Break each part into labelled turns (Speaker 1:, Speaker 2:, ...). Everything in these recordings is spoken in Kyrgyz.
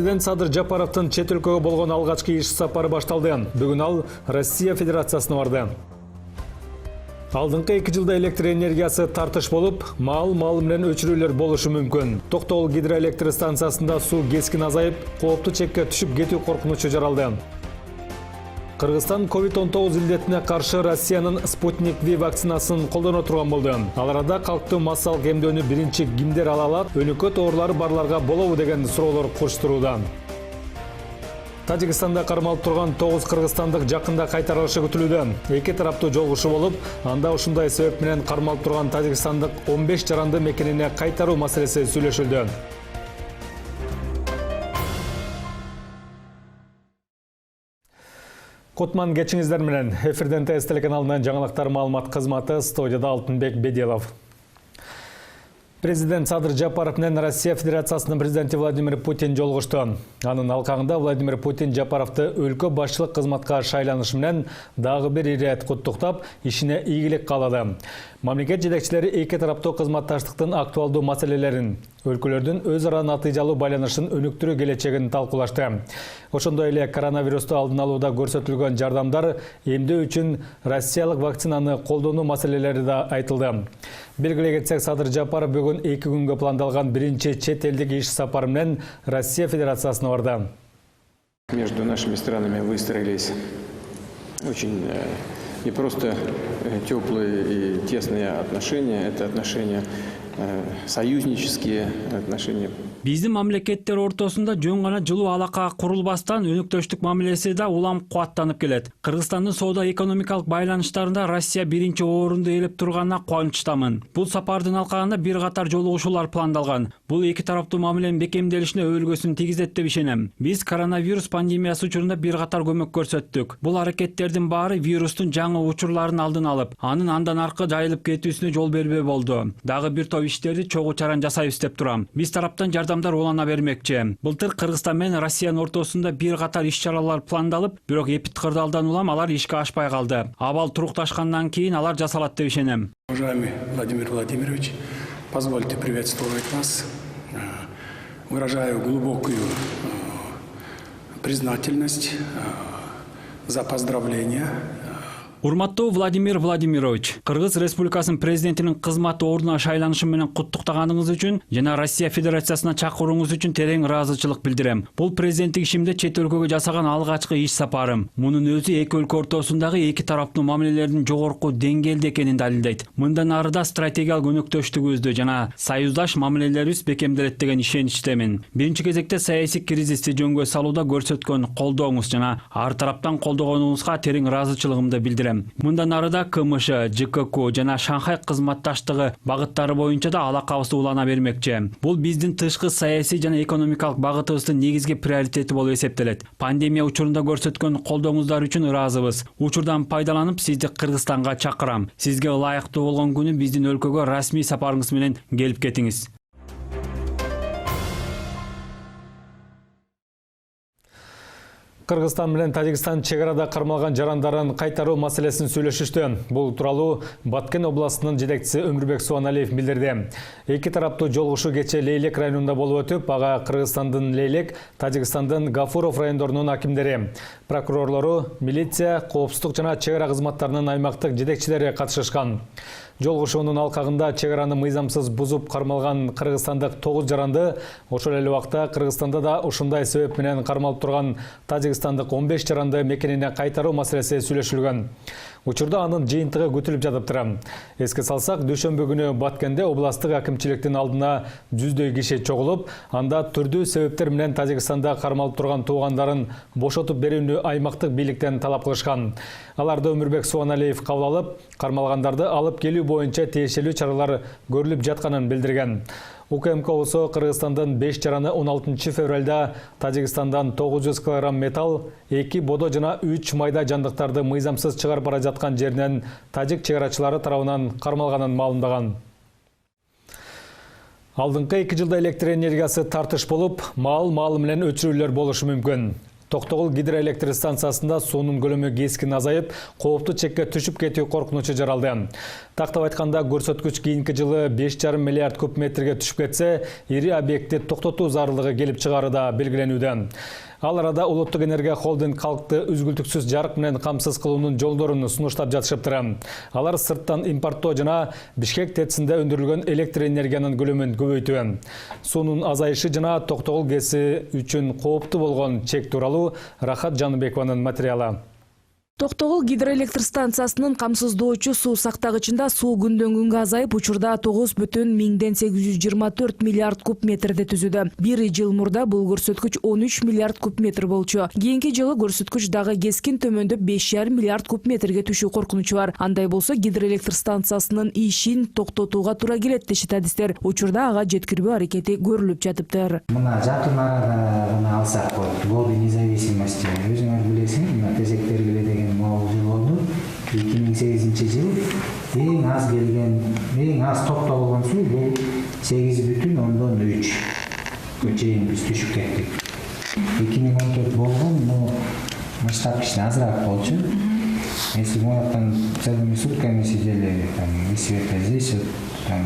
Speaker 1: Президент Садыр Жапаровдун чет өлкөгө болгон алгачкы иш сапары башталды. Бүгүн ал Россия Федерациясына барды. Алдыңкы 2 жылда электр энергиясы тартыш болуп, мал менен өчүрүүлөр болушу мүмкүн. Токтогул гидроэлектр станциясында суу кескин азайып, кооптуу чекке түшүп кетүү коркунучу жаралды. Кыргызстан COVID-19 илдетине каршы Россиянын Спутник V вакцинасын колдоно турган болду. Ал арада калктуу массалык эмдөөнү биринчи кимдер ала алат, өнөкөт оорулары барларга болобу деген суроолор курчтурууда. Тажикстанда кармалып турган 9 кыргызстандык жакында кайтарылышы күтүлүүдө. Эки тараптуу жолугушуу болуп, анда ушундай себеп менен кармалып турган тажикстандык 15 жаранды мекенине кайтаруу маселеси сүйлөшүлдү. Кутман кечиңиздер менен эфирден ТС телеканалынын жаңылыктар маалымат кызматы, студияда Алтынбек Бедиелов. Президент Садыр Жапаров менен Россия Федерациясынын президенти Владимир Путин жолугушту. Анын алкагында Владимир Путин Жапаровду өлкө башчылык кызматка шайланышы менен дагы бир ирет куттуктап, ишине ийгилик каалады. Мамлекет жетекчилери эки тараптуу кызматташтыктын актуалдуу маселелерин, өлкөлөрдүн өз ара натыйжалуу байланышын өнүктүрүү келечегин талкуулашты. Ошондой эле коронавирусту алдын алууда көрсөтүлгөн жардамдар, эмдөө үчүн россиялык вакцинаны колдонуу маселелери да айтылды. Белгилей кетсек, Садыр Жапаров бүгүн 2 күнгө пландалган биринчи чет элдик иш сапары менен Россия Федерациясына барды.
Speaker 2: Между нашими странами выстроились очень не просто теплые и тесные отношения, это отношения союзнические отношения.
Speaker 3: Биздин мамлекеттер ортосунда жөн гана жылуу алака курулбастан өнөктөштүк мамилеси да улам кубаттанып келет. Кыргызстандын соода-экономикалык байланыштарында Россия биринчи орунду ээлеп турганына кубанычтамын. Бул сапардын алкагында бир катар жолугушуулар пландалган. Бул эки тараптуу мамиленин бекемделишине өбөлгөсүн тийгизет деп ишенем. Биз коронавирус пандемиясы учурунда бир катар көмөк көрсөттүк. Бул аракеттердин баары вирустун жаңы учурларын алдын алып, анын андан аркы жайылып кетүүсүнө жол бербөө болду. Дагы бир топ иштерди чогуу чаран жасайбыз деп турам. Биз тараптан жардамдар улана бермекчи. Былтыр Кыргызстан менен Россиянын ортосунда бир катар иш-чаралар пландалып, бирок эпидкырдаалдан улам алар ишке ашпай калды. Абал турукташкандан кийин алар жасалат деп ишенем.
Speaker 4: Уважаемый Владимир Владимирович, позвольте приветствовать вас. Выражаю глубокую признательность за поздравления.
Speaker 3: Урматтуу Владимир Владимирович, Кыргыз Республикасынын президентинин кызмат ордуна шайланышы менен куттуктаганыңыз үчүн жана Россия Федерациясына чакырууңуз үчүн терең ыраазычылык билдирем. Бул президенттик ишимде чет өлкөгө жасаган алгачкы иш сапарым. Мунун өзү эки өлкө ортосундагы эки тараптуу мамилелердин жогорку деңгээлде экенин далилдейт. Мындан ары да стратегиялык өнөктөштүгүбүздү жана союздаш мамилелерибиз бекемделет деген ишеничтемин. Биринчи кезекте саясий кризисти жөнгө салууда көрсөткөн колдооңуз жана ар тараптан колдогонуңузга терең ыраазычылыгымды билдирем. Мындан ары да КМШ, ЖКК жана Шанхай кызматташтыгы багыттары боюнча да алакабыз улана бермекчи. Бул биздин тышкы саясий жана экономикалык багытыбыздын негизги приоритети болуп эсептелет. Пандемия учурунда көрсөткөн колдооңуздар үчүн ыраазыбыз. Учурдан пайдаланып сизди Кыргызстанга чакырам. Сизге ылайыктуу болгон күнү биздин өлкөгө расмий сапарыңыз менен келип кетиңиз.
Speaker 1: Кыргызстан менен Тажикстан чек арада кармалган жарандарын кайтаруу маселесин сүйлөшүштү. Бул тууралуу Баткен областынын жетекчиси Өмүрбек Суаналиев билдирди. Эки тараптуу жолугушуу кечээ Лейлек районунда болуп өтүп, ага Кыргызстандын Лейлек, Тажикстандын Гафуров райондорунун акимдери, прокурорлору, милиция, коопсуздук жана чек ара кызматтарынын аймактык жетекчилери катышышкан. Жолугушуунун алкагында чек араны мыйзамсыз бузуп кармалган кыргызстандык 9 жаранды, ошол эле убакта Кыргызстанда да ушундай себеп менен кармалып турган тажикстандык 15 жаранды мекенине кайтаруу маселеси сүйлөшүлгөн. Учурда анын жыйынтыгы күтүлүп жатыптыр. Эске салсак, дүйшөмбү күнү Баткенде областтык акимчиликтин алдына жүздөй киши чогулуп, анда түрдүү себептер менен Тажикстанда кармалып турган туугандарын бошотуп берүүнү аймактык бийликтен талап кылышкан. Аларды Өмүрбек Суаналиев кабыл алып, кармалгандарды алып келүү боюнча тиешелүү чаралар көрүлүп жатканын билдирген. УКМКОсу Кыргызстандын 5 жараны 16 февралда Тажикстандан 900 кг металл, 2 бодо жана 3 майда жандыктарды мыйзамсыз чыгарып бара жаткан жеринен тажик чыгарачылары тарабынан кармалганын маалымдаган. Алдыңкы 2 жылда электр энергиясы тартыш болуп, мал менен өчүрүүлөр болушу мүмкүн. Токтогул гидроэлектр станциясында суунун көлөмү кескин азайып, кооптуу чекке түшүп кетүү коркунучу жаралды. Тактап айтканда, көрсөткүч кийинки жылы 5,5 миллиард куб метрге түшүп кетсе, ири объектти токтотуу зарылыгы келип чыгары да белгилениүүдө. Ал арада Улуттук энергия холдинг калкты үзгүлтүксүз жарык менен камсыз кылуунун жолдорун сунуштап жатышыптыр. Алар сырттан импорттоо жана Бишкек ТЭЦ-инде өндүрүлгөн электр энергиянын көлөмүн көбөйтүү. Суунун азайышы жана Токтогул ГЭСи үчүн кооптуу болгон чек тууралуу Рахат Жаныбекованын материалы.
Speaker 5: Токтогул гидроэлектр станциясынын камсыздоочу суу сактагычында суу күндөн күнгө азайып, учурда 9,824 миллиард куб метрде түзүүдө. Бир жыл мурда бул көрсөткүч 13 миллиард куб метр болчу. Кийинки жылы көрсөткүч дагы кескин төмөндөп 5,5 миллиард куб метрге түшүү коркунучу бар. Андай болсо гидроэлектр станциясынын ишин токтотууга туура келет дешет адистер. Учурда ага жеткирбөө аракети көрүлүп жатыптыр.
Speaker 6: Мына жакын арада гана алсак болот. Годы независимости өзүңөр билесиң, мына тезектергиле деген мавзу болду. 2008-жыл эң аз келген, эң аз токтолгон суу бул 8,3 чейин биз түшүп кеттик. 2014 болгон, масштаб кичине азыраак болчу. Если мы там целыми сутками сидели, там, и света здесь, вот, там,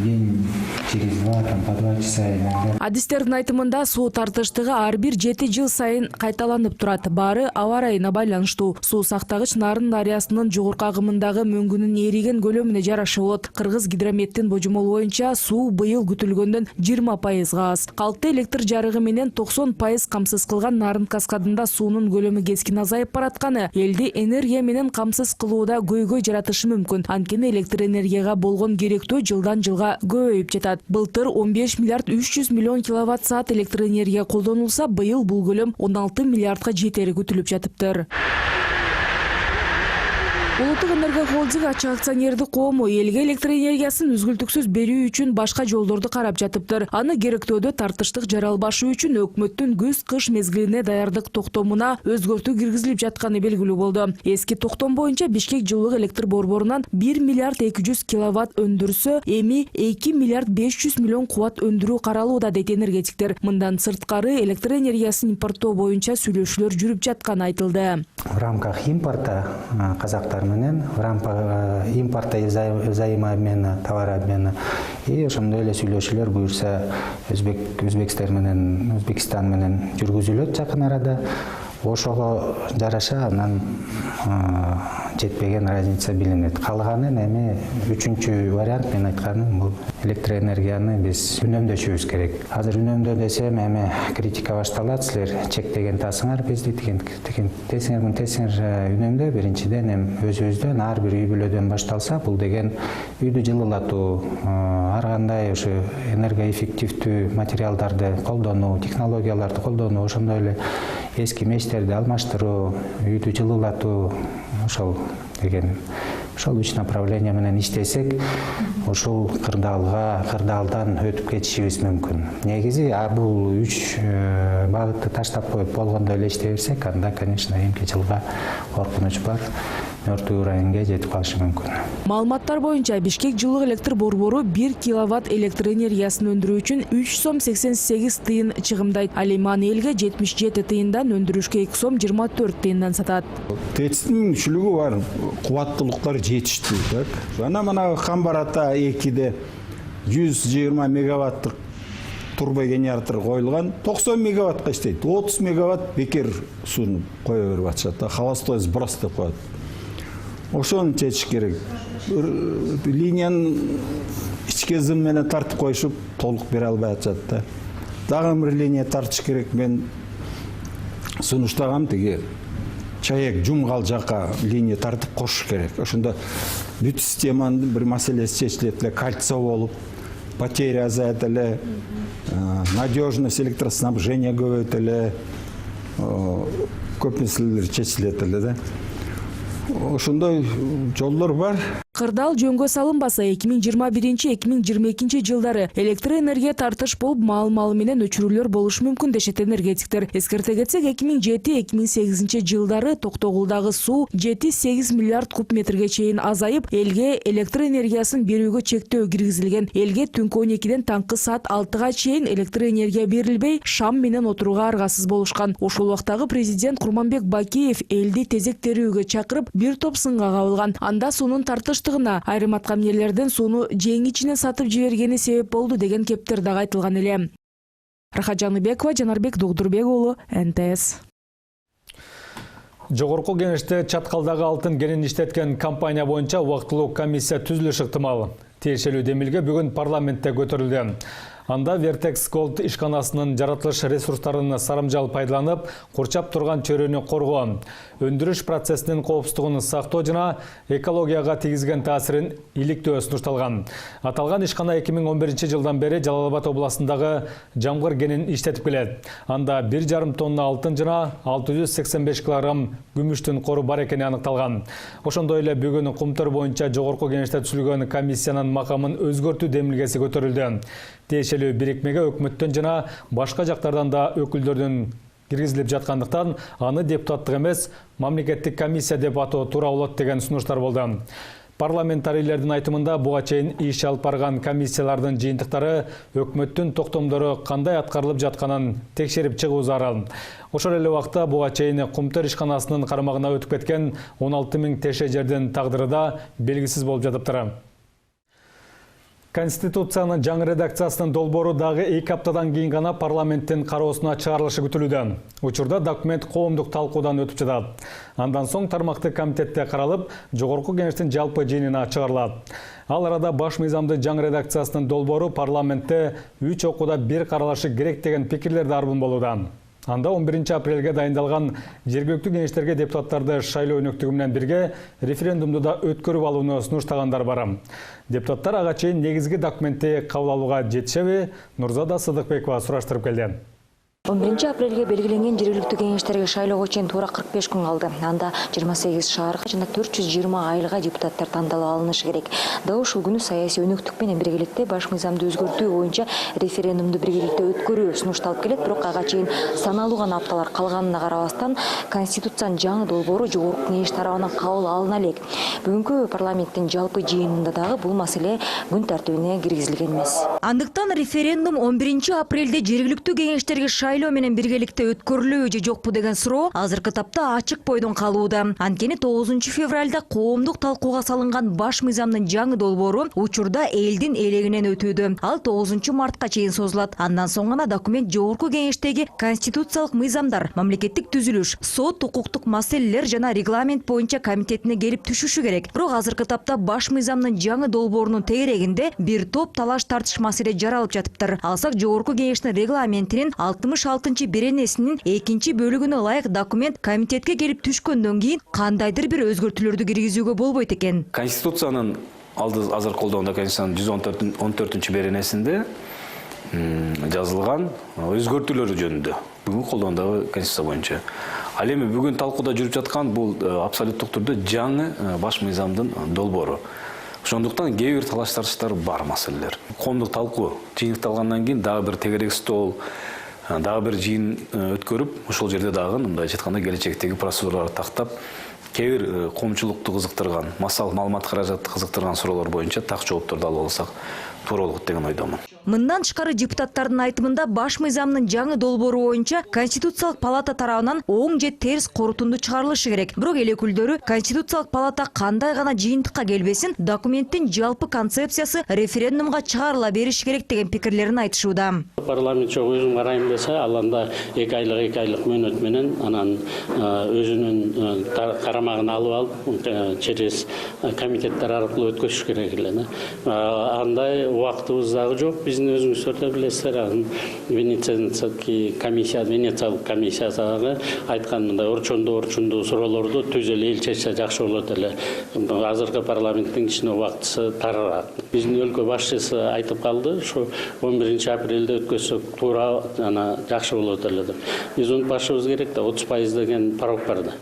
Speaker 6: день через 2, там, по 2 часа иногда.
Speaker 5: Адистердин айтымында суу тартыштыгы ар бир 7 жыл сайын кайталанып турат. Баары аба ырайына байланыштуу. Суу сактагыч Нарын дарыясынын жогорку агымындагы мөңгүнүн эриген көлөмүнө жараша болот. Кыргыз гидрометтин божомолу боюнча суу быйыл күтүлгөндөн 20% аз. Калкты электр жарыгы менен 90% камсыз кылган Нарын каскадында суунун көлөмү кескин азайып баратканы элди энергия менен камсыз кылууда көйгөй жаратышы мүмкүн. Анткени электр энергияга болгон керектөө жылдан жылга көбөйүп жатат. Былтыр 15 миллиард 300 миллион киловатт-саат электр энергия колдонулса, быйыл бул көлөм 16 миллиардга жетери күтүлүп жатыптыр. Улуттук энергия холдинг ачык акционердик коому элге электр энергиясын үзгүлтүксүз берүү үчүн башка жолдорду карап жатыптыр. Аны керектөөдө тартыштык жаралбашы үчүн өкмөттүн күз-кыш мезгилине даярдык токтомуна өзгөртүү киргизилип жатканы белгилүү болду. Эски токтом боюнча Бишкек жылуулук электр борборунан 1 миллиард 200 киловатт өндүрсө, эми 2 миллиард 500 миллион кубат өндүрүү каралууда, дейт энергетиктер. Мындан сырткары электр энергиясын импорттоо боюнча сүйлөшүүлөр жүрүп жатканы айтылды.
Speaker 6: В рамках импорта казактар менен, в рамках импорта и взаимообмена, товарообмена, и ошондой эле сүйлөшүүлөр буюрса Өзбекстан менен жүргүзүлөт жакын арада. Ошого жараша анан жетпеген разница билинет. Калганын эми үчүнчү вариант мен айтканым бул электроэнергияны биз үнөмдөшүбүз керек. Азыр үнөмдөө десем эми критика башталат, силер чектеген тасыңар бизди тесиңер үнөмдөө биринчиден эми өзүбүздөн ар бир үй бүлөдөн башталса, бул деген үйдү жылылатуу, ар кандай ошо энергоэффективдүү материалдарды колдонуу, технологияларды колдонуу, ошондой эле эски мештерди алмаштыруу, үйдү жылылатуу, ошол деген ошол 3 направление менен иштесек, ошол кырдаалдан өтүп кетишибиз мүмкүн. Негизи бул 3 багытты таштап коюп болгондой эле иштей берсек, анда, конечно, эмки жылга коркунуч бар. Мертвый районго жетип калышы мүмкүн.
Speaker 5: Маалыматтар боюнча Бишкек жылуулук электр борбору 1 киловатт электр энергиясын өндүрүү үчүн 3 сом 88 тыйын чыгымдайт. Ал эми аны элге 77 тыйындан, өндүрүшкө 2 сом 24 тыйындан сатат.
Speaker 7: ТЭЦтин мүчүлүгү бар, кубаттуулуктар жетиштүү, так. Мына Камбарата 2де 120 мегаваттык турбогенератор коюлган, 90 мегаваттка иштейт. 30 мегаватт бекер сууну кое берип атышат, холостой сброс деп коет. Ошону чечиш керек. Линияны ичке зым менен тартып коюшуп, толук бере албай атышат да. Дагы бир линия тартыш керек. Мен сунуштагам, тиги чаек жумгал жака линия тартып кошуш керек. Ошондо бүт системанын бир маселеси чечилет эле, кольцо болуп, потеря азаят эле, надежность электроснабжения көбөйт эле, көп маселелер чечилет эле да. Ошондой жолдор бар.
Speaker 5: Кырдаал жөнгө салынбаса 2021-2022 жылдары электроэнергия тартыш болуп маал-маалы менен өчүрүүлөр болушу мүмкүн дешет энергетиктер. Эскерте кетсек 2007-2008 жылдары Токтогулдагы суу 7-8 миллиард куб метрге чейин азайып, элге электроэнергиясын берүүгө чектөө киргизилген. Элге түнкү 12-ден таңкы саат 6-га чейин электроэнергия берилбей, шам менен отурууга аргасыз болушкан. Ошол убактагы президент Курманбек Бакиев элди тезектерүүгө чакырып, бир топ сынга кабылган. Анда суунун тартыштыгына айрым аткаминерлердин сууну жең ичине сатып жибергени себеп болду деген кептер дагы айтылган эле. Рахат Жаныбекова, Жанарбек Догдурбек уулу, НТС.
Speaker 1: Жогорку кеңеште чаткалдагы алтын кенин иштеткен компания боюнча убактылуу комиссия түзүлүшү ыктымал. Тиешелүү демилге бүгүн парламентте көтөрүлдү. Анда Vertex Gold ишканасынын жаратылыш ресурстарын сарамжал пайдаланып, курчап турган чөйрөнү коргоо, өндүрүш процессинин коопсуздугун сактоо жана экологияга тийгизген таасирин иликтөө сунушталган. Аталган ишкана 2011 жылдан бери Жалал Абад областындагы жамгыр кенин иштетип келет. Анда 1,5 тонна алтын жана 685 килограмм күмүштүн кору бар экени аныкталган. Ошондой эле бүгүн Кумтөр боюнча жогорку кеңеште түзүлгөн комиссиянын макамын өзгөртүү демилгеси көтөрүлдү. Тиешелүү бирикмеге өкмөттөн жана башка жактардан да өкүлдөрдүн киргизилип жаткандыктан аны депутаттык эмес, мамлекеттик комиссия деп атоо туура болот деген сунуштар болду. Парламентарийлердин айтымында буга чейин иш алып барган комиссиялардын жыйынтыктары өкмөттүн токтомдору кандай аткарылып жатканын текшерип чыгуу зарыл. Ошол эле убакта буга чейин Кумтөр ишканасынын карамагына өтүп кеткен 16 000 теше жердин тагдыры да белгисиз болуп жатыптыр. Конституциянын жаңы редакциясынын долбоору дагы 2 аптадан кийин гана парламенттин кароосуна чыгарылышы күтүлүүдө. Учурда документ коомдук талкуудан өтүп жатат. Андан соң тармактык комитетте каралып, жогорку кеңештин жалпы жыйынына чыгарылат. Ал арада баш мыйзамдын жаңы редакциясынын долбоору парламентте 3 окууда бир каралышы керек деген пикирлер да арбын болууда. Анда 11 апрелге дайындалган жергиликтүү кеңештерге депутаттарды шайлоо өнөктүгү менен бирге референдумду да өткөрүп алууну сунуштагандар бар. Депутаттар ага чейин негизги документти кабыл алууга жетишеби? Нурзада Сыдыкбекова сураштырып келди.
Speaker 8: 11 апрелге белгиленген жергиликтүү кеңештерге шайлоого чейин туура 45 күн калды. Анда 28 шаарга жана 420 айылга депутаттар тандалып алынышы керек. Дагы ушул күнү саясий өнөктүк менен биргеликте баш мыйзамды өзгөртүү боюнча референдумду биргеликте өткөрүү сунушталып келет, бирок ага чейин саналуу гана апталар калганына карабастан Конституциянын жаңы долбоору жогорку кеңеш тарабынан кабыл алына элек. Бүгүнкү парламенттин жалпы жыйынында дагы бул маселе күн тартибине киргизилген эмес.
Speaker 9: Андыктан референдум 11 апрелде жергиликтүү кеңештерге шайлоо менен биргеликте өткөрүлөбү же жокпу деген суроо азыркы тапта ачык бойдон калууда. Анткени 9 февралда коомдук талкууга салынган баш мыйзамдын жаңы долбоору учурда элдин элегинен өтүүдө. Ал 9 мартка чейин созулат. Андан соң гана документ жогорку кеңештеги конституциялык мыйзамдар, мамлекеттик түзүлүш, сот, укуктук маселелер жана регламент боюнча комитетине келип түшүшү керек. Бирок азыркы тапта баш мыйзамдын жаңы долбоорунун тегерегинде бир топ талаш тартыш маселе жаралып жатыптыр. Алсак жогорку кеңештин регламентинин 66 беренесинин 2 бөлүгүнө ылайык документ комитетке келип түшкөндөн кийин кандайдыр бир өзгөртүүлөрдү киргизүүгө болбойт экен.
Speaker 10: Конституциянын азыр колдоонда Конституциянын 114 беренесинде жазылган өзгөртүүлөр жөнүндө бүгүн колдоондогу Конституция боюнча. Ал эми бүгүн талкууда жүрүп жаткан бул абсолюттук түрдө жаңы баш мыйзамдын долбоору. Ошондуктан кээ бир талаш тартыштар бар маселелер. Коомдук талкуу жыйынтыкталгандан кийин дагы бир тегерек стол, дагы бир жыйын өткөрүп, ошол жерде дагы мындайча айтканда келечектеги процедураларды тактап, кээ бир коомчулукту кызыктырган, маалымат каражатты кызыктырган суроолор боюнча так жоопторду алып алсак туура болот деген ойдомун.
Speaker 9: Мындан тышкары депутаттардын айтымында баш мыйзамдын жаңы долбоору боюнча Конституциялык палата тарабынан оң же терс корутунду чыгарылышы керек. Бирок эл өкүлдөрү Конституциялык палата кандай гана жыйынтыкка келбесин, документтин жалпы концепциясы референдумга чыгарыла бериши керек деген пикирлерин айтышууда.
Speaker 11: Парламент чогуу өзүм карайм десе, ал анда 2 айлык мөөнөт менен анан өзүнүн карамагына алып алып через комитеттер аркылуу өткөзүш керек эле. Андай убактыбыз дагы жок. Биздин өзүңүздөр да билесиздер, Венециялык комиссиясы айткан мындай орчундуу суроолорду түз эле эл чечсе жакшы болот эле. Азыркы парламенттин ичине убактысы тарыраак. Биздин өлкө башчысы айтып калды, ушу 11 апрелде өткөзсөк туура жана жакшы болот эле деп. Биз унутпашыбыз керек да 30% деген порог бар да.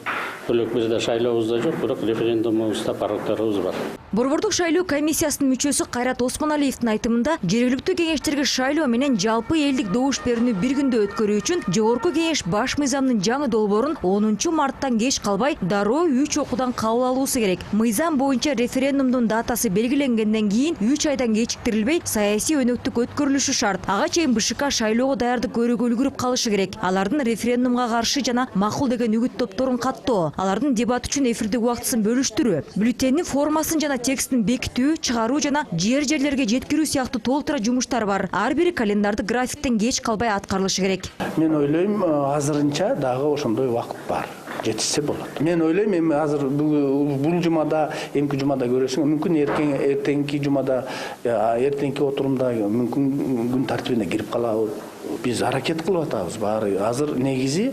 Speaker 11: Бөлөк бирде шайлообуз да жок, бирок референдумубузда порогторубуз бар.
Speaker 9: Борбордук шайлоо комиссиясынын мүчөсү Кайрат Осмоналиевдин айтымында жергиликтүү кеңештерге шайлоо менен жалпы элдик добуш берүүнү бир күндө өткөрүү үчүн жогорку кеңеш баш мыйзамдын жаңы долбоорун 10 марттан кеч калбай дароо 3 окуудан кабыл алуусу керек. Мыйзам боюнча референдумдун датасы белгиленгенден кийин 3 айдан кечиктирилбей саясий өнөктүк өткөрүлүшү шарт. Ага чейин БШК шайлоого даярдык көрүүгө үлгүрүп калышы керек. Алардын референдумга каршы жана макул деген үгүт топторун каттоо, алардын дебат үчүн эфирдик убактысын бөлүштүрүү, бюллетендин формасын жана текстин бекитүү, чыгаруу жана жерлерге жеткирүү сыяктуу толтура жумуштар бар. Ар бири календарды графиктен кеч калбай аткарылышы керек.
Speaker 4: Мен ойлойм, азырынча дагы ошондой убакыт бар. Жетишсе болот. Мен ойлойм, эми азыр бул жумада, эмки жумада көрөсүң, мүмкүн эртеңки жумада, эртеңки отурумда мүмкүн күн тартибине кирип калабыз. Биз аракет кылып атабыз баары. Азыр негизи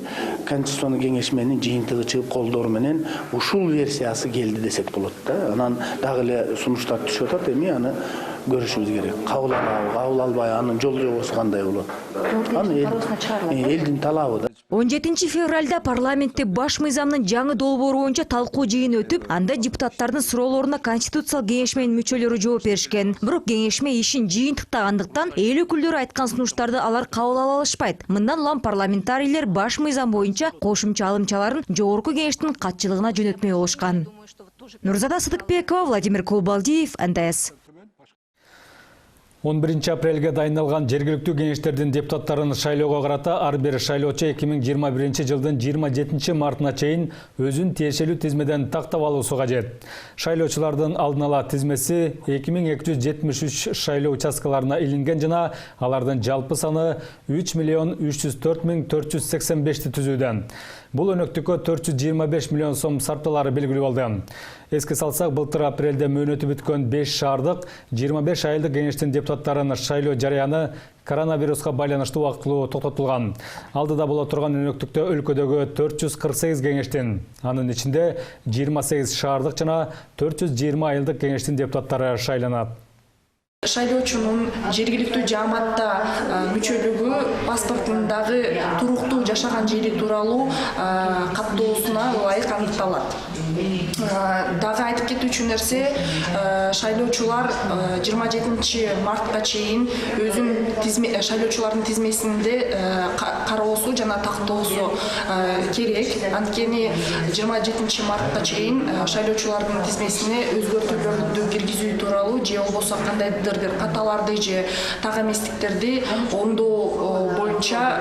Speaker 4: Конституциялык кеңеш менен жыйынтыгы чыгып колдоор менен ушул версиясы келди десек болот да. Анан дагы эле сунуштар түшүп атат, эми аны көрүшүбүз керек. Кабыл алабы, кабыл албай, анын жол жобосу кандай болот? Элдин талабы да.
Speaker 9: 17 февралда парламентте баш мыйзамдын жаңы долбоору боюнча талкуу жыйын өтүп, анда депутаттардын суроолоруна Конституциялык кеңеш менен мүчөлөрү жооп беришкен. Бирок кеңешме ишин жыйынтыктагандыктан эл өкүлдөрү айткан сунуштарды алар кабыл ала алышпайт. Мындан улам парламентарийлер баш мыйзам боюнча кошумча алымчаларын жогорку кеңештин катчылыгына жөнөтмөй болушкан. Нурзада Сыдыкбекова, Владимир Кулбалдиев, НТС.
Speaker 1: 11 апрелге дайындалган жергиликтүү кеңештердин депутаттарын шайлоого карата ар бир шайлоочу 2021 жылдын 27 мартына чейин өзүн тиешелүү тизмеден тактап алуусу кажет. Шайлоочулардын алдын ала тизмеси 2273 шайлоо участкаларына илинген жана алардын жалпы саны 3.304.485 түзүүдөн. Бул өнөктүккө 425 миллион сом сарпталары белгилүү болду. Эске салсак, былтыр апрелде мөөнөтү бүткөн 5 шаардык 25 айылдык кеңештин депутаттарын шайлоо жарыяны коронавируска байланыштуу убактылуу токтотулган. Алдыда боло турган өнөктүктө өлкөдөгү 448 кеңештин, анын ичинде 28 шаардык жана 420 айылдык кеңештин депутаттары шайланат.
Speaker 12: Шайлоочунун жергиликтүү жааматта мүчөлүгү паспортундагы туруктуу жашаган жери тууралуу каттоосуна ылайык аныкталат. Дагы айтып кетүүчү нерсе, шайлоочулар 27 мартка чейин өзүн шайлоочулардын тизмесинде кароосу жана тактоосу керек. Анткени 27 мартка чейин шайлоочулардын тизмесине өзгөртүүлөрдү киргизүү тууралуу же болбосо кандайдыр бир каталарды же так эместиктерди оңдоо боюнча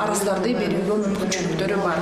Speaker 12: арыздарды берүүгө мүмкүнчүлүктөрү бар.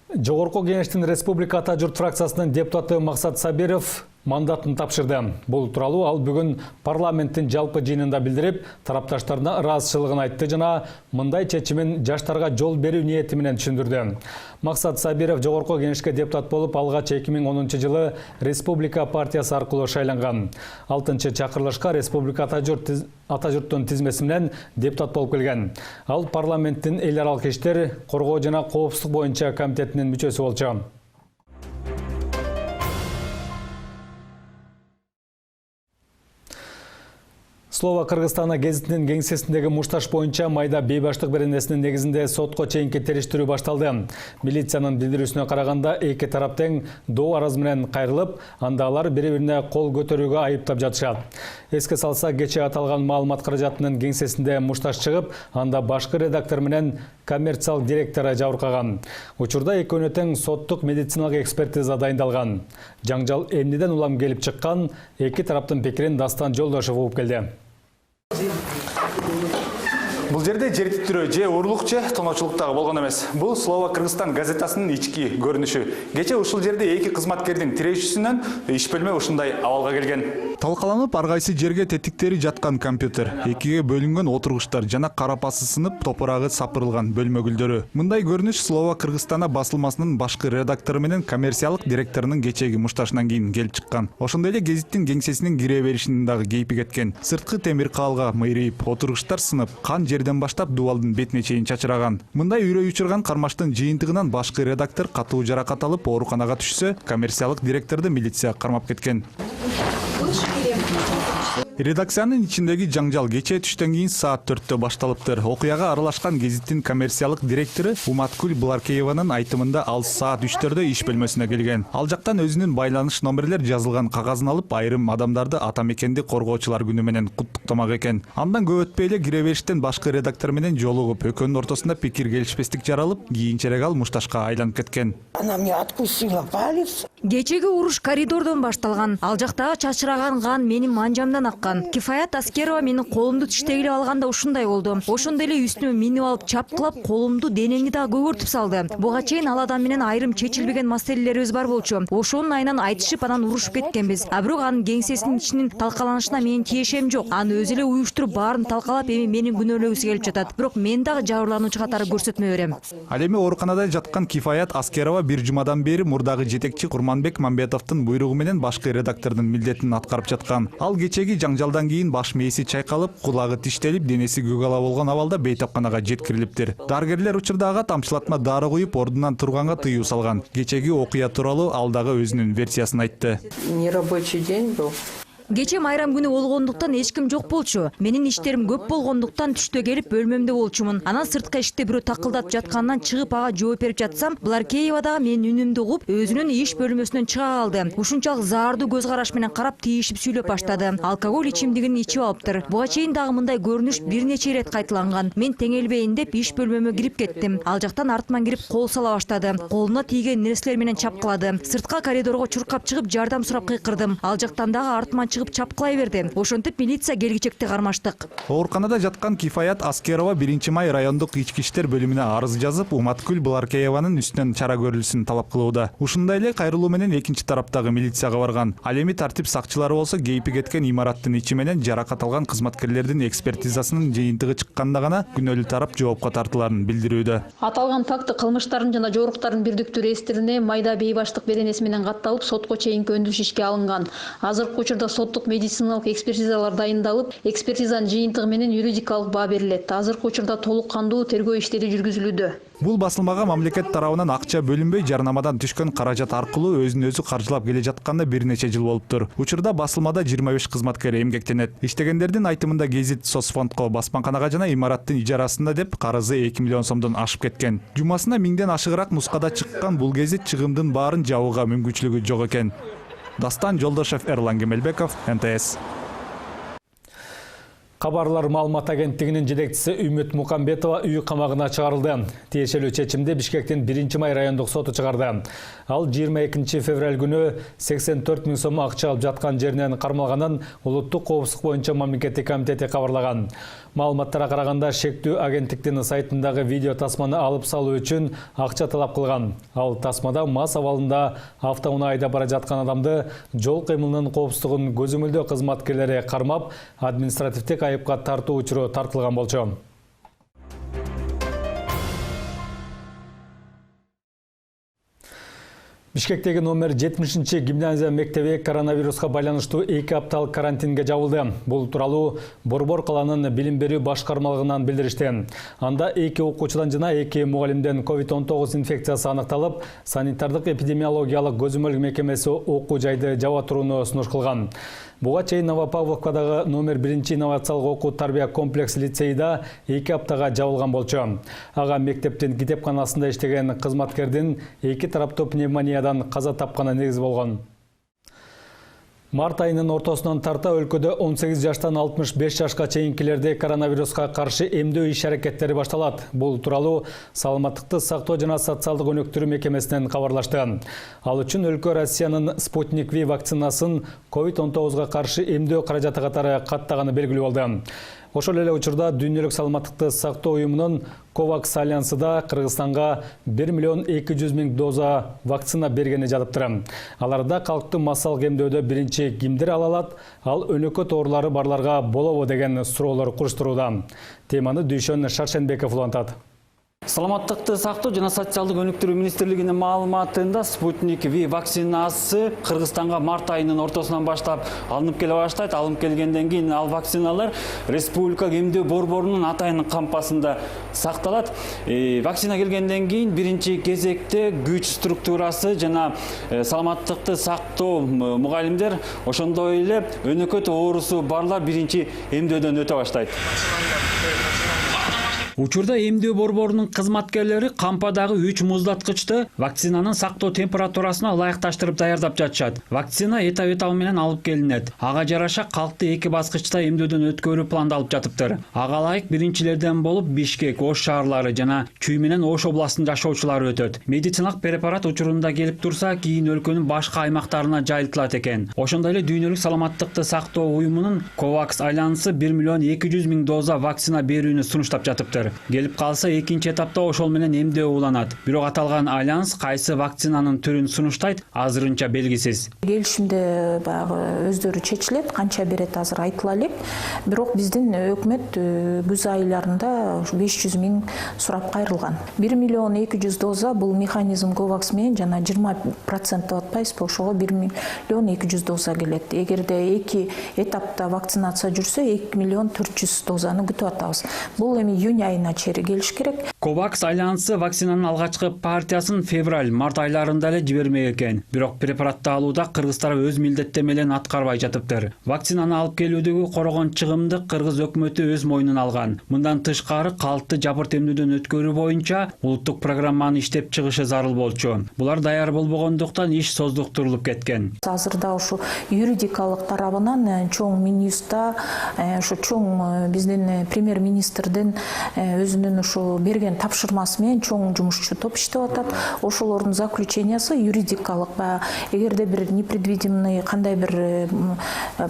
Speaker 1: Жогорку кеңештин Республика Ата журт фракциясынын депутаты Максат Сабиров мандатын тапшырды. Бул тууралуу ал бүгүн парламенттин жалпы жыйынында билдирип, тарапташтарына ыраазычылыгын айтты жана мындай чечимин жаштарга жол берүү ниети менен түшүндүрдү. Максат Сабиров жогорку кеңешке депутат болуп, алгач 2010 жылы Республика партиясы аркылуу шайланган. 6-чакырылышка Республика Ата журттун тизмеси менен депутат болуп келген. Ал парламенттин эл аралык иштер, коргоо жана коопсуздук боюнча комитетинин мүчөсү болчу. Слово Кыргызстана гезитинин кеңсесиндеги мушташ боюнча майда бейбаштык беренесинин негизинде сотко чейинки териштирүү башталды. Милициянын билдирүүсүнө караганда эки тарап тең доо арыз менен кайрылып, анда алар бири-бирине кол көтөрүүгө айыптап жатышат. Эске салса, кечээ аталган маалымат каражатынын кеңсесинде мушташ чыгып, анда башкы редактор менен коммерциялык директору жабыркаган. Учурда экөөнө тең соттук медициналык экспертиза дайындалган. Жаңжал эмнеден улам келип чыккан, эки тараптын пикирин Дастан Жолдошов угуп келди.
Speaker 13: Бул жерде жер титирөө же урлук же тоноочулук дагы болгон эмес. Бул Слово Кыргызстан газетасынын ички көрүнүшү. Кече ушул жерде эки кызматкердин тирешүүсүнөн иш бөлмө ушундай абалга келген. Талкаланып, ар кайсы жерге тетиктери жаткан компьютер, экиге бөлүнгөн отургучтар жана карапасы сынып, топурагы сапырылган бөлмө гүлдөрү. Мындай көрүнүш Слово Кыргызстана басылмасынын башкы редактору менен коммерциялык директорунун кечеги мушташынан кийин келип чыккан. Ошондой эле гезиттин кеңсесинин кире беришинин дагы кейпи кеткен. Сырткы темир каалга мыйрыйып, отургучтар сынып, кан жерден баштап дубалдын бетине чейин чачыраган. Мындай үрөй учурган кармаштын жыйынтыгынан башкы редактор катуу жаракат алып ооруканага түшсө, коммерциялык директорду милиция кармап кеткен. Редакциянын ичиндеги жаңжал кече түштөн кийин саат 4-тө башталыптыр. Окуяга аралашкан гезиттин коммерциялык директору Уматкүл Буларкееванын айтымында ал саат 3-төрдө иш бөлмөсүнө келген. Ал жактан өзүнүн байланыш номерлер жазылган кагазын алып, айрым адамдарды ата мекенди коргоочулар күнү менен куттуктамак экен. Андан көп өтпөй эле кире бериштен башкы редактор менен жолугуп, экөөнүн ортосунда пикир келишпестик жаралып, кийинчерээк ал мушташка айланып кеткен.
Speaker 14: Она мне откусила палец.
Speaker 9: Кечеги уруш коридордон башталган. Ал жактагы чачыраган кан менин манжамдан аккан. Кифаят Аскерова менин колумду тиштегилип алганда ушундай болду. Ошондой эле үстүмө минип алып чапкылап, колумду денемди да көгөртүп салды. Буга чейин ал адам менен айрым чечилбеген маселелерибиз бар болчу. Ошонун айынан айтышып, анан урушуп кеткенбиз. А бирок анын кеңсесинин ичинин талкаланышына менин тиешем жок. Аны өзү эле уюштуруп, баарын талкалап, эми менин күнөөлөгүсү келип жатат. Бирок мен дагы жабырлануучу катары көрсөтмө берем.
Speaker 13: Ал эми ооруканада жаткан Кифаят Аскерова бир жумадан бери мурдагы жетекчи Курманбек Мамбетовдун буйругу менен башкы редактордун милдетин аткарып жаткан. Ал кечеги жаңжалдан кийин баш мээси чайкалып, кулагы тиштелип, денеси көк ала болгон абалда бейтапканага жеткирилиптир. Дарыгерлер учурда ага тамчылатма дары куюп, ордунан турганга тыюу салган. Кечеги окуя тууралуу ал дагы өзүнүн версиясын айтты.
Speaker 14: Нерабочий день был.
Speaker 9: Кече майрам күнү болгондуктан эч ким жок болчу. Менин иштерим көп болгондуктан түштө келип бөлмөмдө болчумун. Анан сырткы иште бирөө такылдатып жаткандан чыгып ага жооп берип жатсам, Буларкеева дагы менин үнүмдү угуп, өзүнүн иш бөлмөсүнөн чыга калды. Ушунчалык заардуу көз караш менен карап, тийишип сүйлөп баштады. Алкоголь ичимдигин ичип алыптыр. Буга чейин дагы мындай көрүнүш бир нече ирет кайталанган. Мен теңелбейин деп иш бөлмөмө кирип кеттим. Ал жактан артыман кирип кол сала баштады. Колуна тийген нерселер менен чапкылады. Сыртка коридорго чуркап чыгып жардам сурап кыйкырдым. Ал жактан дагы артыман чыгып чапкылай берди. Ошентип милиция келгичекти кармаштык.
Speaker 13: Ооруканада жаткан Кифаят Аскерова 1-май райондук ички иштер бөлүмүнө арыз жазып, Уматкүл Буларкееванын үстүнөн чара көрүлүшүн талап кылууда. Ушундай эле кайрылуу менен экинчи тараптагы милицияга барган. Ал эми тартип сакчылары болсо кейпи кеткен имараттын ичи менен жаракат алган кызматкерлердин экспертизасынын жыйынтыгы чыкканда гана күнөөлүү тарап жоопко тартыларын билдирүүдө.
Speaker 15: Аталган факты кылмыштардын жана жоруктардын бирдиктүү реестрине майда бейбаштык беренеси менен катталып, сотко чейинки өндүрүш ишке алынган. Азыркы учурда соттук медициналык экспертизалар дайындалып, экспертизанын жыйынтыгы менен юридикалык баа берилет. Азыркы учурда толук кандуу тергөө иштери жүргүзүлүүдө.
Speaker 13: Бул басылмага мамлекет тарабынан акча бөлүнбөй, жарнамадан түшкөн каражат аркылуу өзүн өзү каржылап келе жатканда бир нече жыл болуптур. Учурда басылмада 25 кызматкер эмгектенет. Иштегендердин айтымында гезит соцфондко, басмаканага жана имараттын ижарасында деп карызы 2 миллион сомдон ашып кеткен. Жумасына 1000ден ашыгыраак нускада чыккан бул гезит чыгымдын баарын жабууга мүмкүнчүлүгү жок экен. Дастан Жолдошев, Эрлан Кемелбеков, НТС.
Speaker 1: Кабарлар маалымат агенттигинин жетекчиси Үмүт Мукамбетова үй камагына чыгарылды. Тиешелүү чечимди Бишкектин 1-май райондук соту чыгарды. Ал 22 февраль күнү 84 000 сом акча алып жаткан жеринен кармалганын Улуттук коопсуздук боюнча мамлекеттик комитети кабарлаган. Маалыматтарга караганда шектүү агенттиктин сайтындагы видео тасманы алып салуу үчүн акча талап кылган. Ал тасмада мас абалында автоунаа айдап бара жаткан адамды жол кыймылынын коопсуздугун көзөмөлдөө кызматкерлери кармап, административдик айыпка тартуу учуру тартылган болчу. Бишкектеги номер 70 гимназия мектеби коронавируска байланыштуу 2 апталык карантинге жабылды. Бул тууралуу Борбор каланын билим берүү башкармалыгынан билдиришти. Анда 2 окуучудан жана 2 мугалимден COVID-19 инфекциясы аныкталып, санитардык эпидемиологиялык көзөмөл мекемеси окуу жайды жаба турууну сунуш кылган. Буга чейин Новопавловкадагы номер 1 инновациялык окуу тарбия комплекс лицейда 2 аптага жабылган болчу. Ага мектептин китепканасында иштеген кызматкердин 2 тараптуу пневмониядан каза тапканы негиз болгон. Март айынын ортосунан тарта өлкөдө 18 жаштан 65 жашка чейинкилерде коронавируска каршы эмдөө иш-аракеттери башталат. Бул тууралуу Саламаттыкты сактоо жана социалдык өнүктүрүү мекемесинен кабарлашты. Ал үчүн өлкө Россиянын Спутник V вакцинасын COVID-19 каршы эмдөө каражаты катары каттаганы белгилүү болду. Ошол эле учурда Дүйнөлүк саламаттыкты сактоо уюмунун Ковакс альянсы да Кыргызстанга 1 200 000 доза вакцина бергени жатыптыр. Аларда калктуу массалык эмдөөдө биринчи кимдер ала алат, ал өнөкөт оорулары барларга болобу деген суроолор куруштурууда. Теманы Дүйшөн Шаршенбеков улантат.
Speaker 3: Саламаттыкты сактоо жана социалдык өнүктүрүү министрлигинин маалыматында Спутник V вакцинасы Кыргызстанга март айынын ортосунан баштап алынып келе баштайт. Алынып келгенден кийин ал вакциналар республика эмдөө борборунун атайын кампасында сакталат. Вакцина келгенден кийин биринчи кезекте күч структурасы жана саламаттыкты сактоо мугалимдер ошондой эле өнөкөт оорусу барлар биринчи эмдөөдөн өтө баштайт. Учурда эмдөө борборунун кызматкерлери кампадагы 3 муздаткычты вакцинанын сактоо температурасына ылайыкташтырып даярдап жатышат. Вакцина этап менен алып келинет. Ага жараша калкты 2 баскычта эмдөөдөн өткөрүү пландалып жатыптыр. Ага ылайык биринчилерден болуп Бишкек, Ош шаарлары жана Чүй менен Ош областынын жашоочулары өтөт. Медициналык препарат учурунда келип турса, кийин өлкөнүн башка аймактарына жайылтылат экен. Ошондой эле дүйнөлүк саламаттыкты сактоо уюмунун COVAX айланысы 1.200.000 доза вакцина берүүнү сунуштап жатыптыр. Келип калса экинчи этапта ошол менен эмдөө уланат. Бирок аталган айланс кайсы вакцинанын түрүн сунуштайт азырынча белгисиз.
Speaker 16: Келишимде баягы өздөрү чечилет, канча берет азыр айтыла элек. Бирок биздин өкмөт күз айларында 500.000 сурап кайрылган. 1.200.000 доза бул механизм COVAX менен жана 20% атпайсызбы, ошого 1.200.000 доза келет. Эгерде 2 этапта вакцинация жүрсө 2.400.000 дозаны күтүп атабыз. Бул эми июнь айына чейин келиш керек.
Speaker 3: COVAX айланысы вакцинанын алгачкы партиясын февраль-март айларында эле жибермек экен. Бирок препаратты алууда кыргыз тарап өз милдеттемелерин аткарбай жатыптыр. Вакцинаны алып келүүдөгү корогон чыгымды кыргыз өкмөтү өз мойнуна алган. Мындан тышкары калкты жабырт эмдөөдөн өткөрүү боюнча улуттук программаны иштеп чыгышы зарыл болчу. Булар даяр болбогондуктан иш создуктурулуп кеткен.
Speaker 16: Азырда ушу юридикалык тарабынан чоң Минюста, ушу чоң биздин премьер-министрдин өзүнүн ушу берген тапшырмасы менен чоң жумушчу топ иштеп атат. Ошолордун заключениясы юридикалык. Эгерде бир непредвиденный кандай бир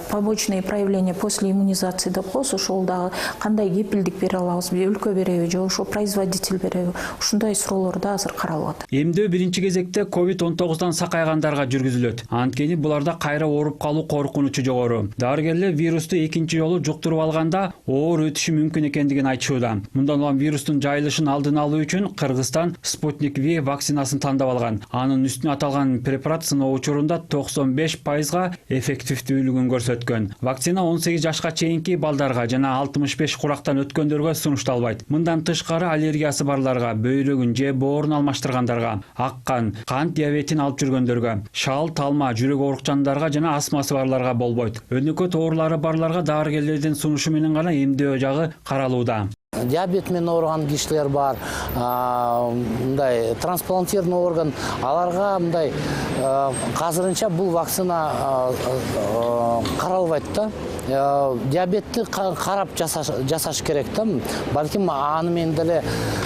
Speaker 16: побочные проявления после иммунизации деп коебуз, ошол дагы кандай кепилдик бере алабыз, өлкө береби же ошо производитель береби, ушундай суроолор да азыр каралып атат.
Speaker 3: Эмдөө биринчи кезекте COVID-19 сакайгандарга жүргүзүлөт. Анткени буларда кайра ооруп калуу коркунучу жогору. Дарыгерлер вирусту экинчи жолу жуктуруп алганда оор өтүшү мүмкүн экендигин айтышууда. Мындан улам вирустун жайылышын алдын алуу үчүн Кыргызстан Спутник V вакцинасын тандап алган. Анын үстүнө аталган препарат сыноо учурунда 95%га эффективдүүлүгүн көрсөткөн. Вакцина 18 жашка чейинки балдарга жана 65 курактан өткөндөргө сунушталбайт. Мындан тышкары аллергиясы барларга, бөйрөгүн же боорун алмаштыргандарга, аккан, кант диабетин алып жүргөндөргө, шал, талма, жүрөк оорукчандарга жана астмасы барларга болбойт. Өнөкөт оорулары барларга дарыгерлердин сунушу менен гана эмдөө жагы каралууда.
Speaker 17: Диабет менен ооруган кишилер бар, мындай трансплантированный орган, аларга мындай азырынча бул вакцина каралбайт да. Диабетти карап жасаш керек да. Балким аны менен деле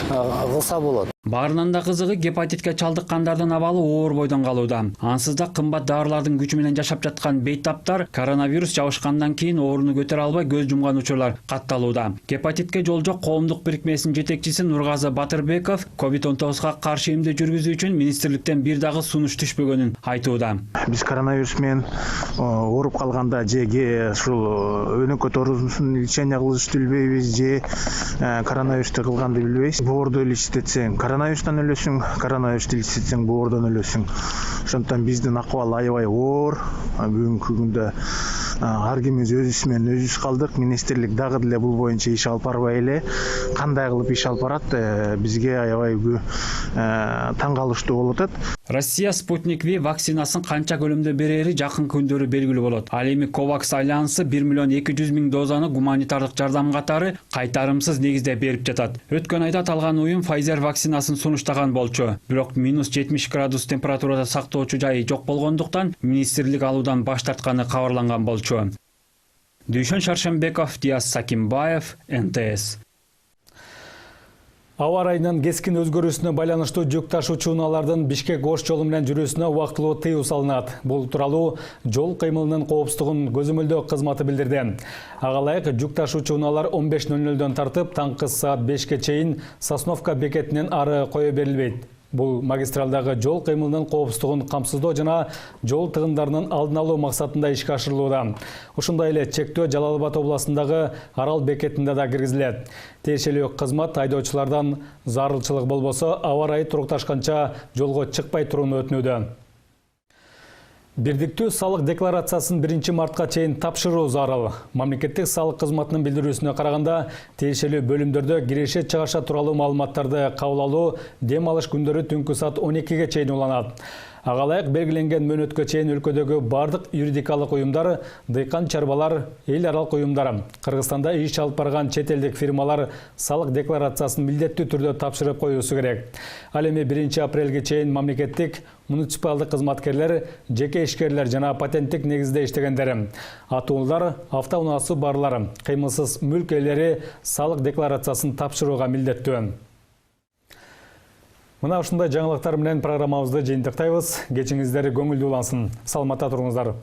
Speaker 17: кылса болот.
Speaker 3: Баарынан да кызыгы гепатитке чалдыккандардын абалы оор бойдон калууда. Ансыз да кымбат дарылардын күчү менен жашап жаткан бейтаптар коронавирус жабышкандан кийин ооруну көтөрө албай көз жумган учурлар катталууда. Гепатитке жол жок коомдук бирикмесинин жетекчиси Нургазы Батырбеков COVID-19 каршы эмдөө жүргүзүү үчүн министрликтен бир дагы сунуш түшпөгөнүн айтууда.
Speaker 18: Биз коронавирус менен ооруп калганда же ушул өнөкөт оорусун лечение кылышты билбейбиз же коронавирусту кылганды билбейбиз. Боордо илиштетсең коронавирустан өлөсүң, коронавирусту илиштетсең боордон өлөсүң. Ошондуктан биздин акыбал аябай оор. Бүгүнкү күндө ар кимибиз өзүбүз менен өзүбүз калдык. Министрлик дагы деле бул боюнча иш алып барбай эле. Кандай кылып иш алып барат, бизге аябай таң калыштуу болуп атат.
Speaker 3: Россия Спутник V вакцинасын канча көлөмдө берери жакын күндөрү белгилүү болот. Ал эми COVAX айланысы 1.200.000 дозаны гуманитардык жардам катары кайтарымсыз негизде берип жатат. Өткөн айда аталган уюм Pfizer вакцинасын сунуштаган болчу. Бирок -70 температурада сактоочу жайы жок болгондуктан министрлик алуудан баш тартканы кабарланган болчу. Дүйшөн Шаршембеков, Диас Сакимбаев, НТС.
Speaker 1: Аба ырайынын кескин өзгөрүүсүнө байланыштуу жүк ташуучу унаалардын Бишкек-Ош жолу менен жүрүүсүнө убактылуу тыюу салынат. Бул тууралуу жол кыймылынын коопсуздугун көзөмөлдөө кызматы билдирди. Ага ылайык жүк ташуучу унаалар 15:00 тартып, таңкы саат 5-ке чейин Сосновка бекетинен ары кое берилбейт. Бул магистралдагы жол кыймылынын коопсуздугун камсыздоо жана жол тыгындарынын алдын алуу максатында ишке ашырылууда. Ушундай эле чектөө Жалал Абад областындагы Арал бекетинде да киргизилет. Тиешелүү кызмат айдоочулардан зарылчылык болбосо аба ырайы турукташканча жолго чыкпай турууну өтүнүүдө. Бирдиктүү салык декларациясын 1 мартка чейин тапшыруу зарыл. Мамлекеттик салык кызматынын билдирүүсүнө караганда, тиешелүү бөлүмдөрдө киреше чыгаша тууралуу маалыматтарды кабыл алуу дем алыш күндөрү түнкү саат 12ге чейин уланат. Ага ылайык белгиленген мөөнөткө чейин өлкөдөгү бардык юридикалык уюмдар, дыйкан чарбалар, эл аралык уюмдар, Кыргызстанда иш алып барган чет элдик фирмалар салык декларациясын милдеттүү түрдө тапшырып коюусу керек. Ал эми 1 апрелге чейин мамлекеттик, муниципалдык кызматкерлер, жеке ишкерлер жана патенттик негизде иштегендер, атуулар, автоунаасы барлар, кыймылсыз мүлк ээлери салык декларациясын тапшырууга милдеттүү. Мына ушундай жаңылыктар менен программабызды жыйынтыктайбыз. Кечиңиздер көңүлдүү улансын. Саламатта туруңуздар.